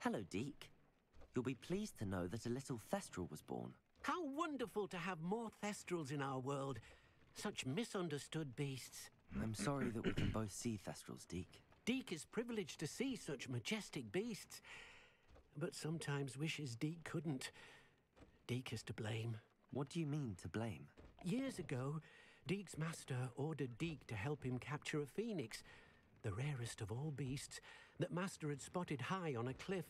Hello, Deke. You'll be pleased to know that a little Thestral was born. How wonderful to have more Thestrals in our world. Such misunderstood beasts. I'm sorry that we can both see Thestrals, Deke. Deke is privileged to see such majestic beasts, but sometimes wishes Deke couldn't. Deke is to blame. What do you mean, to blame? Years ago, Deke's master ordered Deke to help him capture a phoenix, the rarest of all beasts, that master had spotted high on a cliff.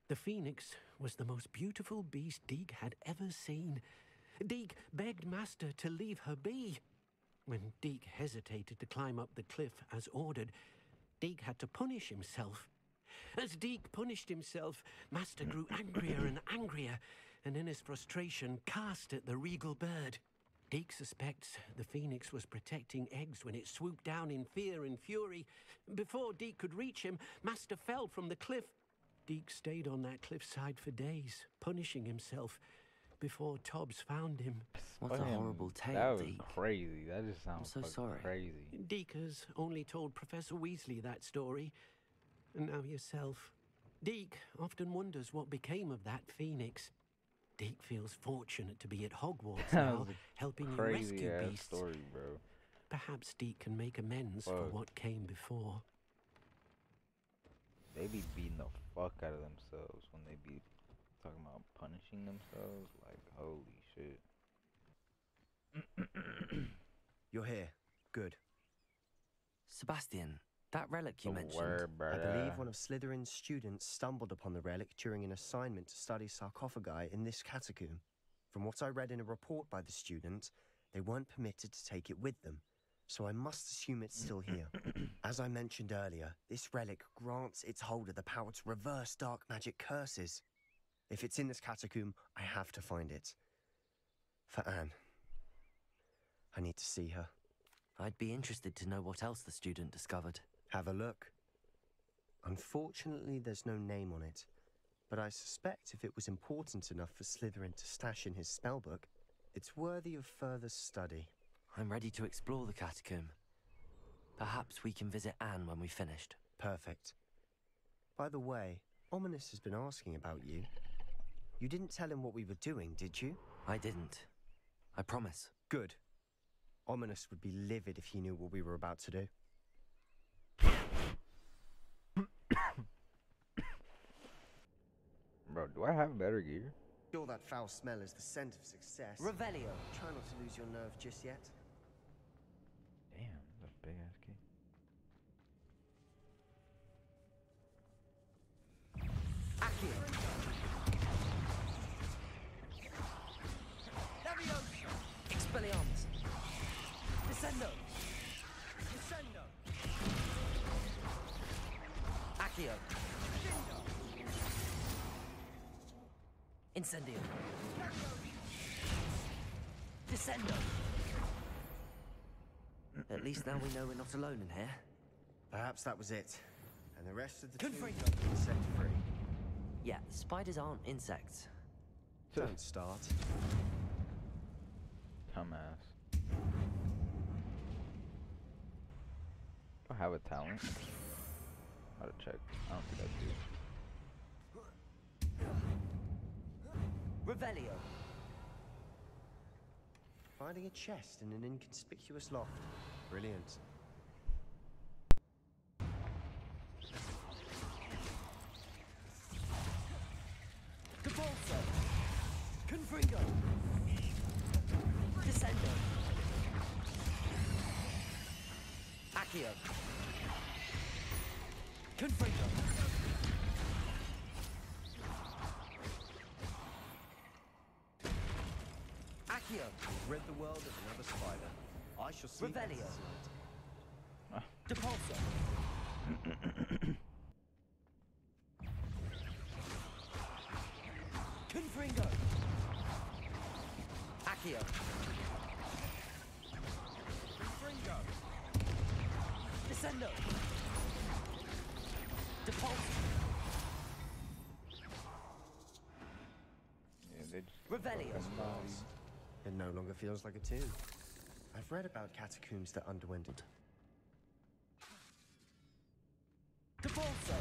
The phoenix was the most beautiful beast Deke had ever seen. Deke begged master to leave her be. When Deke hesitated to climb up the cliff as ordered, Deke had to punish himself. As Deke punished himself, master grew angrier and angrier, and in his frustration cast at the regal bird. Deke suspects the phoenix was protecting eggs when it swooped down in fear and fury. Before Deke could reach him, master fell from the cliff. Deke stayed on that cliffside for days, punishing himself, before Tobbs found him. What a horrible tale, That was Deke. crazy. That just sounds I'm so sorry. crazy. Deke has only told Professor Weasley that story, and now yourself. Deke often wonders what became of that phoenix. Deke feels fortunate to be at Hogwarts now, helping you rescue Crazy-ass beasts. story, bro. Perhaps Deke can make amends for what came before. They be beating the fuck out of themselves when they be talking about punishing themselves. Like, holy shit. You're here. Good. Sebastian, that relic you mentioned. I believe one of Slytherin's students stumbled upon the relic during an assignment to study sarcophagi in this catacomb. From what I read in a report by the student, they weren't permitted to take it with them, so I must assume it's still here. As I mentioned earlier, this relic grants its holder the power to reverse dark magic curses. If it's in this catacomb, I have to find it. For Anne. I need to see her. I'd be interested to know what else the student discovered. Have a look. Unfortunately, there's no name on it, but I suspect if it was important enough for Slytherin to stash in his spellbook, it's worthy of further study. I'm ready to explore the catacomb. Perhaps we can visit Anne when we've finished. Perfect. By the way, Ominous has been asking about you. You didn't tell him what we were doing, did you? I didn't. I promise. Good. Ominous would be livid if he knew what we were about to do. Bro, do I have better gear? Sure, that foul smell is the scent of success. Revelio. Try not to lose your nerve just yet. Damn, that's a big ass key. Accio. Levioso. Expelliarmus. Descendo. Descendo. Accio. Incendio. Descendo. At least now we know we're not alone in here. Perhaps that was it. And the rest of the Confringo. team set free. Yeah, spiders aren't insects. Don't start. Dumbass. Do I have a talent? Gotta check. I don't think I do. Revelio. Finding a chest in an inconspicuous loft. Brilliant. Cabalso. Confringo. Descendo. Accio. Confringo. Accio. Rid the world of another spider. I shall see that Revelio. tonight. Depulso. Confringo. Accio. Confringo. Descendo. Depulso. Yeah, they just Revelio. It no longer feels like a tomb. I've read about catacombs that underwent it. Depulso.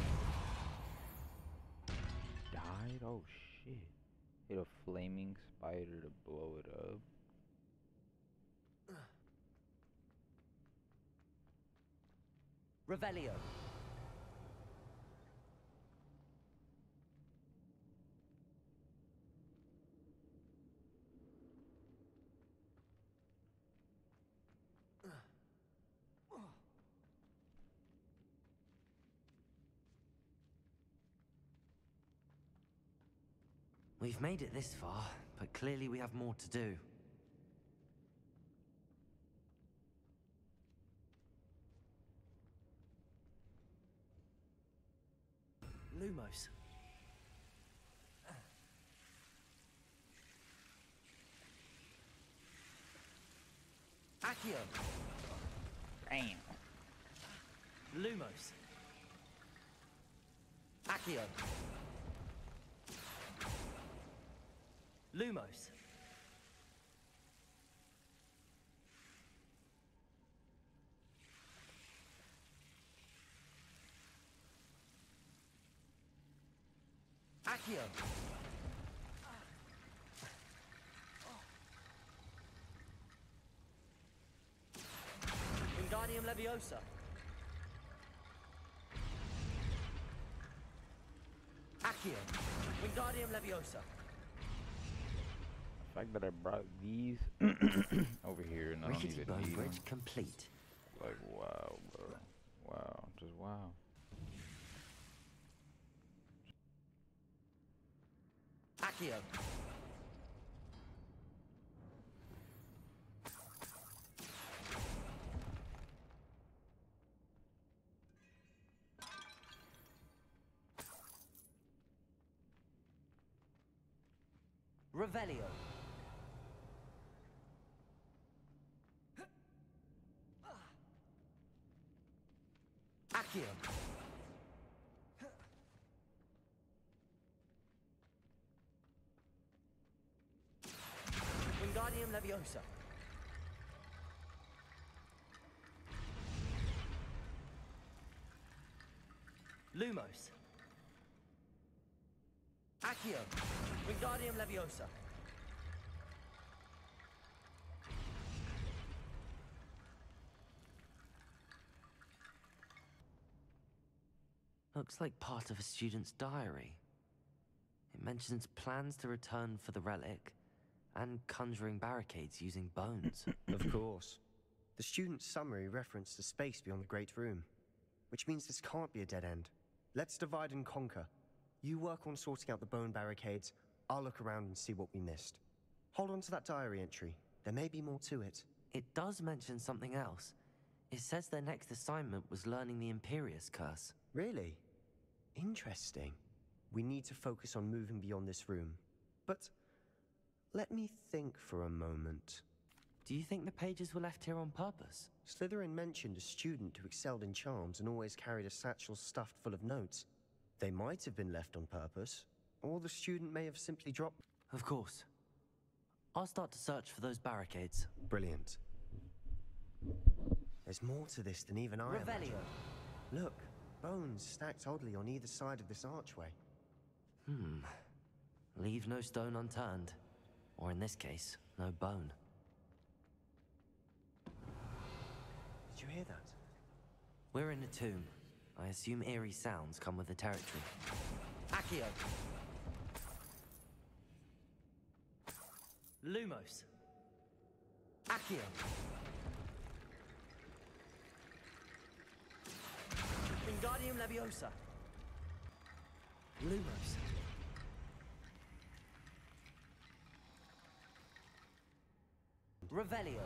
died? Oh shit. Hit a flaming spider to blow it up. Revelio. We've made it this far, but clearly we have more to do. Lumos. Accio. Damn. Lumos. Accio. Lumos. Accio. Wingardium Leviosa. Accio. Wingardium Leviosa. The fact that I brought these over here and I don't Rickety even Bone need them. Bridge complete. Like, wow, bro. Wow, just wow. Accio. Revelio. Accio. Wingardium Leviosa. Lumos. Accio. Wingardium Leviosa. Looks like part of a student's diary. It mentions plans to return for the relic and conjuring barricades using bones. Of course. The student's summary referenced the space beyond the Great Room, which means this can't be a dead end. Let's divide and conquer. You work on sorting out the bone barricades, I'll look around and see what we missed. Hold on to that diary entry. There may be more to it. It does mention something else. It says their next assignment was learning the Imperius Curse. Really? Interesting. We need to focus on moving beyond this room. But let me think for a moment. Do you think the pages were left here on purpose? Slytherin mentioned a student who excelled in charms and always carried a satchel stuffed full of notes. They might have been left on purpose, or the student may have simply dropped. Of course. I'll start to search for those barricades. Brilliant. There's more to this than even I imagined. Revelio. Look, bones stacked oddly on either side of this archway. Leave no stone unturned. Or in this case, no bone. Did you hear that? We're in a tomb. I assume eerie sounds come with the territory. Accio. Lumos. Accio. Wingardium Leviosa. Lumos. Revelio.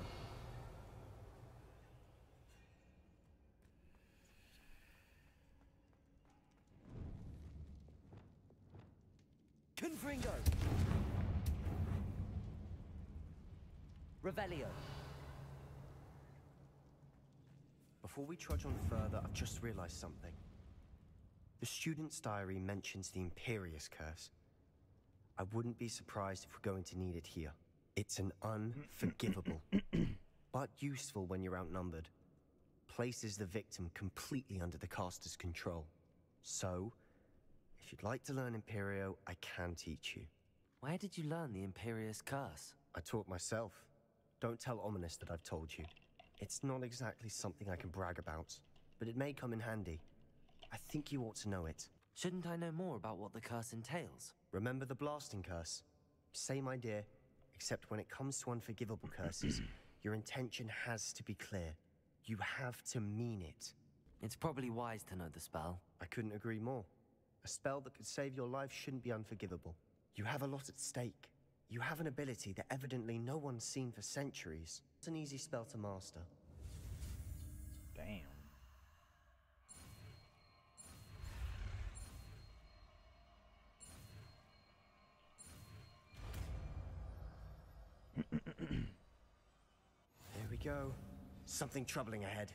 Confringo. Revelio. Before we trudge on further, I've just realized something. The student's diary mentions the Imperius Curse. I wouldn't be surprised if we're going to need it here. It's an unforgivable, but useful when you're outnumbered. Places the victim completely under the caster's control. So, If you'd like to learn Imperio, I can teach you. Where did you learn the Imperious Curse? I taught myself. Don't tell Ominous that I've told you. It's not exactly something I can brag about, but it may come in handy. I think you ought to know it. Shouldn't I know more about what the curse entails? Remember the blasting curse? Same idea, except when it comes to unforgivable curses, your intention has to be clear. You have to mean it. It's probably wise to know the spell. I couldn't agree more. A spell that could save your life shouldn't be unforgivable. You have a lot at stake. You have an ability that evidently no one's seen for centuries. It's an easy spell to master. Damn. There we go. Something troubling ahead.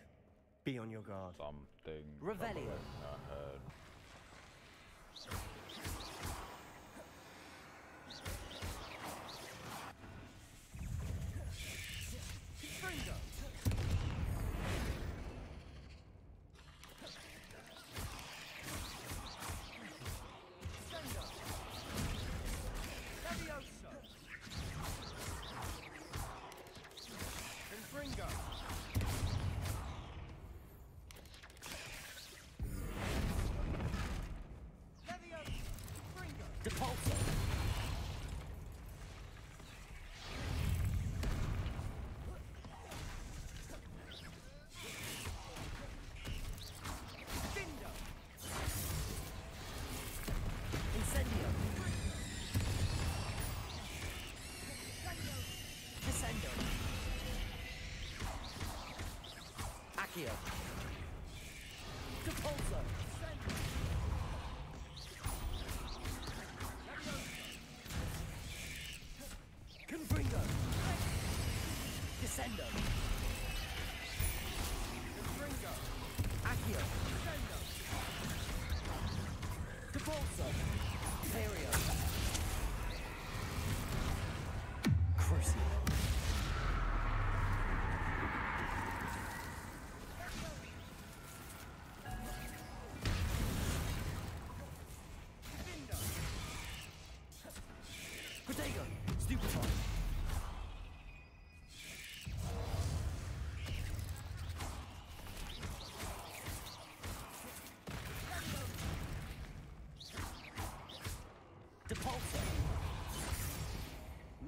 Be on your guard. Something Revelio. troubling ahead.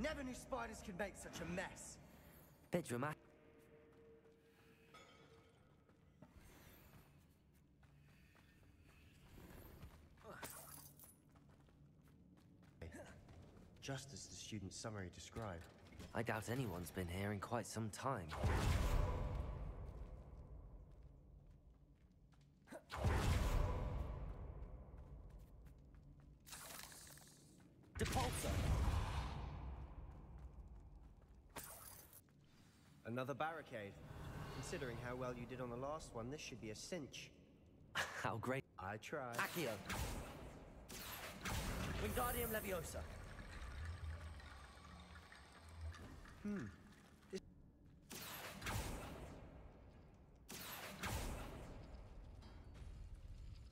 Never knew spiders could make such a mess. Bit dramatic. Just as the student's summary described. I doubt anyone's been here in quite some time. Depulsor! Another barricade. Considering how well you did on the last one, this should be a cinch. How great. I tried. Accio! Wingardium Leviosa!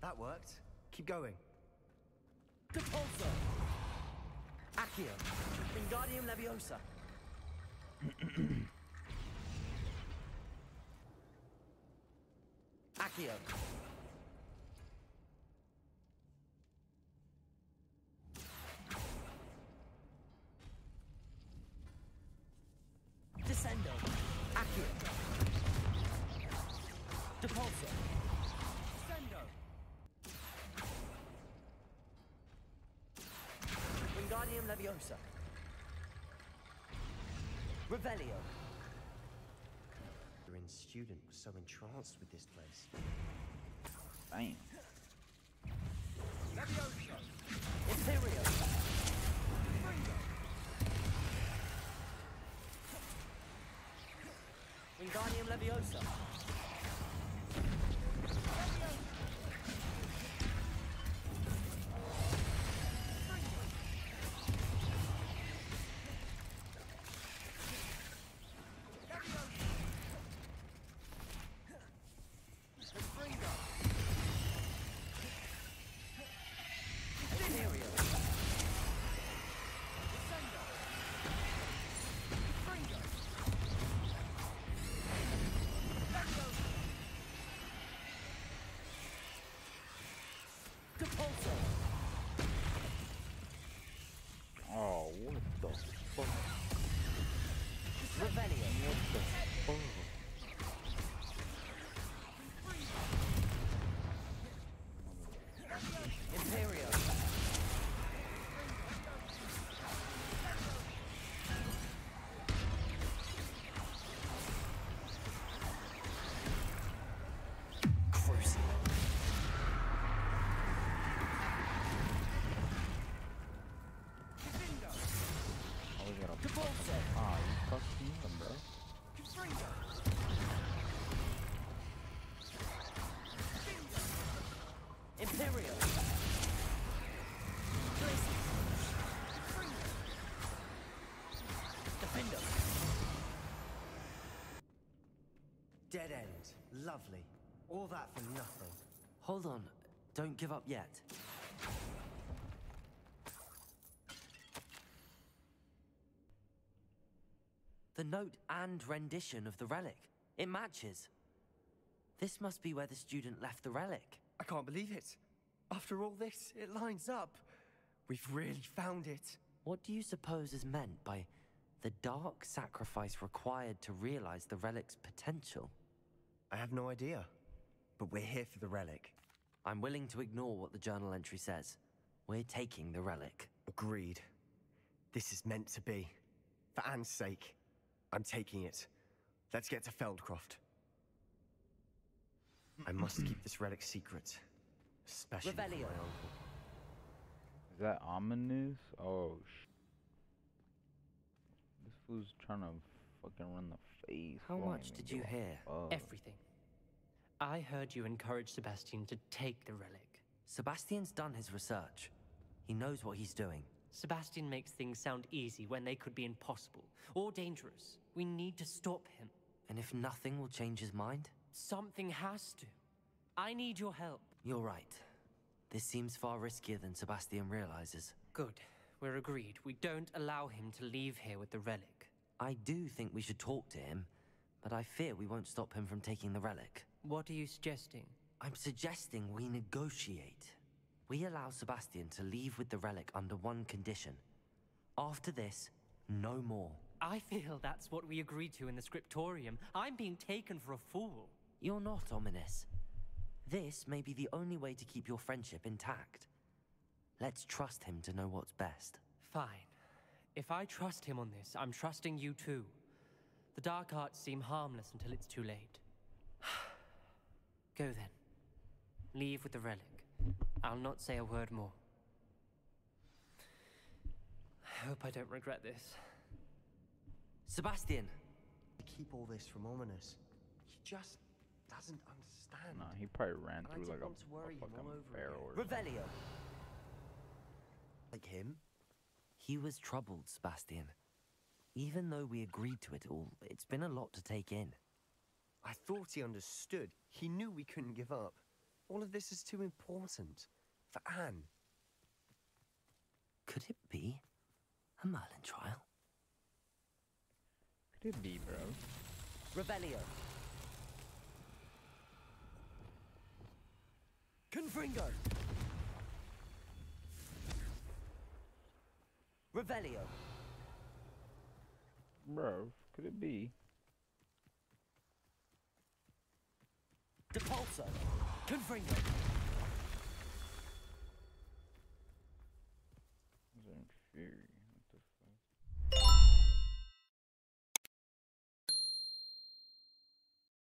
That worked. Keep going. Depulsor! Accio! Wingardium Leviosa! Accio! Descendo! Accio! Depulsor! Descendo! Wingardium Leviosa! Revelio! Your student was so entranced with this place. Damn. Leviosa! Imperio! Wingardium Leviosa! Revelio. Oh. Imperio. Crucible. Oh, we got a... Capulso. Ah, you fucked me up, bro. Imperio. Defender. Dead end. Lovely. All that for nothing. Hold on. Don't give up yet. The note and rendition of the relic. It matches. This must be where the student left the relic. I can't believe it. After all this, it lines up. We've really found it. What do you suppose is meant by the dark sacrifice required to realize the relic's potential? I have no idea. But we're here for the relic. I'm willing to ignore what the journal entry says. We're taking the relic. Agreed. This is meant to be. For Anne's sake, I'm taking it. Let's get to Feldcroft. I must keep this relic secret. Especially from my Revelio. uncle. Is that ominous? Oh, This fool's trying to fucking run the face. How much did you hear? Everything. I heard you encourage Sebastian to take the relic. Sebastian's done his research. He knows what he's doing. Sebastian makes things sound easy when they could be impossible or dangerous. We need to stop him. And if nothing will change his mind? Something has to. I need your help. You're right. This seems far riskier than Sebastian realizes. Good. We're agreed. We don't allow him to leave here with the relic. I do think we should talk to him, but I fear we won't stop him from taking the relic. What are you suggesting? I'm suggesting we negotiate. We allow Sebastian to leave with the relic under one condition. After this, no more. I feel that's what we agreed to in the scriptorium. I'm being taken for a fool. You're not ominous. This may be the only way to keep your friendship intact. Let's trust him to know what's best. Fine. If I trust him on this, I'm trusting you too. The dark arts seem harmless until it's too late. Go then. Leave with the relic. I'll not say a word more. I hope I don't regret this. Sebastian! Keep all this from Ominous. He just doesn't understand. Nah, he probably ran And I through didn't like a want to worry him all fucking over barrel again. or something. Revelio! Like him? He was troubled, Sebastian. Even though we agreed to it all, it's been a lot to take in. I thought he understood. He knew we couldn't give up. All of this is too important. For Anne. Could it be a Merlin trial? Could it be, bro? Revelio! Confringo! Revelio! Bro, could it be? Depulso! Confringo! Fury.